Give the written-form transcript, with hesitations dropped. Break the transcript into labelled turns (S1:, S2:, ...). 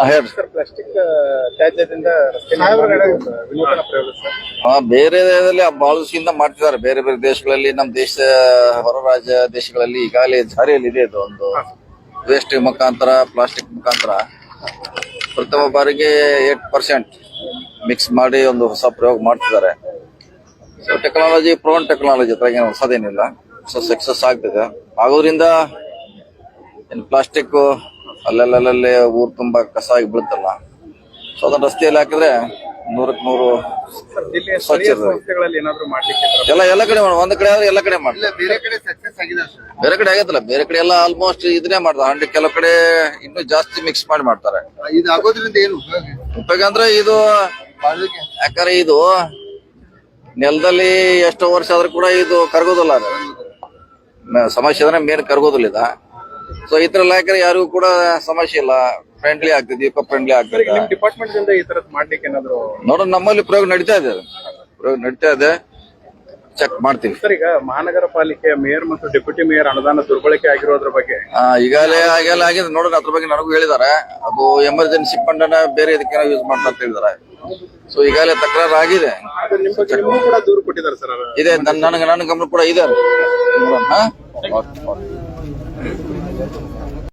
S1: ಹೇಳ್ರಿ.
S2: ಪ್ಲಾಸ್ಟಿಕ್ ತ್ಯಾಜ್ಯದಿಂದ ವಿನೂತನ ಪ್ರಯೋಗ ಸರ್.
S1: ಬೇರೆ ಬಹಳ ದಿವಸದಿಂದ ಮಾಡ್ತಿದ್ದಾರೆ. ಬೇರೆ ಬೇರೆ ದೇಶಗಳಲ್ಲಿ, ನಮ್ಮ ದೇಶ ಹೊರ ರಾಜ್ಯ ದೇಶಗಳಲ್ಲಿ ಈಗಾಗಲೇ ಜಾರಿಯಲ್ಲಿ ಇದೆ. ಇದು ಒಂದು ವೇಸ್ಟ್ ಮುಖಾಂತರ, ಪ್ಲಾಸ್ಟಿಕ್ ಮುಖಾಂತರ ಪ್ರಥಮ ಬಾರಿಗೆ 8% ಮಿಕ್ಸ್ ಮಾಡಿ ಒಂದು ಹೊಸ ಪ್ರಯೋಗ ಮಾಡ್ತಿದ್ದಾರೆ. ಸೊ ಟೆಕ್ನಾಲಜಿ, ಪ್ರೋನ್ ಟೆಕ್ನಾಲಜಿ, ಅದ್ರಾಗ ಏನು ಹೊಸದೇನಿಲ್ಲ. ಸೊ ಸಕ್ಸಸ್ ಆಗ್ತಿದೆ. ಆಗೋದ್ರಿಂದ ಏನು ಪ್ಲಾಸ್ಟಿಕ್ ಅಲ್ಲಲ್ಲೇ ಊರು ತುಂಬಾ ಕಸ ಆಗಿ ಬೀಳುತ್ತಲ್ಲ, ಸೊ ಅದನ್ನ ರಸ್ತೆಯಲ್ಲಿ ಹಾಕಿದ್ರೆ 100ಕ್ಕೆ 100 ಸ್ವಚ್ಛ
S2: ಸಂಸ್ಥೆಗಳಲ್ಲಿ ಏನಾದ್ರು ಮಾಡ್ಲಿಕ್ಕೆ
S1: ಎಲ್ಲ ಕಡೆ ಒಂದ್ ಕಡೆ ಆದ್ರೆ ಎಲ್ಲ ಕಡೆ ಮಾಡ್ತಾರೆ.
S2: ಬೇರೆ ಕಡೆ ಸಕ್ಸಸ್ ಆಗಿದೆ ಸರ್.
S1: ಬೇರೆ ಕಡೆ ಆಗತ್ತಲ್ಲ, ಬೇರೆ ಕಡೆ ಎಲ್ಲ ಆಲ್ಮೋಸ್ಟ್ ಇದನ್ನೇ ಮಾಡ್ತಾರೆ. ಕೆಲವು ಕಡೆ ಇನ್ನೂ ಜಾಸ್ತಿ ಮಿಕ್ಸ್ ಮಾಡಿ ಮಾಡ್ತಾರೆ.
S2: ಇದು ಆಗೋದ್ರಿಂದ ಏನು
S1: ಉಪಯೋಗ ಅಂದ್ರೆ ಇದು ಯಾಕಂದ್ರೆ ಇದು ನೆಲದಲ್ಲಿ ಎಷ್ಟೋ ವರ್ಷ ಆದ್ರೂ ಕೂಡ ಇದು ಕರಗೋದಿಲ್ಲ. ಅದು ಸಮಸ್ಯೆ ಅಂದ್ರೆ ಮೇನ್ ಕರಗೋದಿಲ್ಲ ಇದು. ಸೊ ಈ ತರ ಹಾಕಿದ್ರೆ ಯಾರಿಗೂ ಕೂಡ ಸಮಸ್ಯೆ ಇಲ್ಲ, ಫ್ರೆಂಡ್ಲಿ ಆಗ್ತದೆ, ಇಕೋ ಫ್ರೆಂಡ್ಲಿ ಆಗ್ತದೆ.
S2: ಡಿಪಾರ್ಟ್ಮೆಂಟ್ ಇಂದ ಈ ತರದ್ ಮಾಡ್ಲಿಕ್ಕೆ ಏನಾದ್ರು
S1: ನೋಡೋಣ, ನಮ್ಮಲ್ಲಿ ಪ್ರಯೋಗ ನಡೀತಾ ಇದೆ, ಚೆಕ್ ಮಾಡ್ತೀವಿ.
S2: ಸರ್, ಈಗ ಮಹಾನಗರ ಪಾಲಿಕೆಯ ಮೇಯರ್ ಮತ್ತು ಡೆಪ್ಯೂಟಿ ಮೇಯರ್ ಅನುದಾನ ದುರ್ಬಳಕೆ ಆಗಿರೋದ್ರ ಬಗ್ಗೆ
S1: ಈಗಾಗಲೇ ಆಗಿದೆ. ನೋಡೋಣ, ಅದ್ರ ಬಗ್ಗೆ ನನಗೂ ಹೇಳಿದ್ದಾರೆ. ಅದು ಎಮರ್ಜೆನ್ಸಿ ಫಂಡ್ ಅನ್ನ ಬೇರೆ ಇದಕ್ಕೆ ಯೂಸ್ ಮಾಡ್ತಾ ಅಂತ ಹೇಳಿದ್ದಾರೆ. ಸೊ ಈಗಾಗಲೇ ತಕರಾರು ಆಗಿದೆ.
S2: ಕೂಡ ದೂರು ಕೊಟ್ಟಿದ್ದಾರೆ ಸರ್.
S1: ಇದೆ, ನನ್ನ ಗಮನ ಕೂಡ ಇದೆ. ನೋಡೋಣ.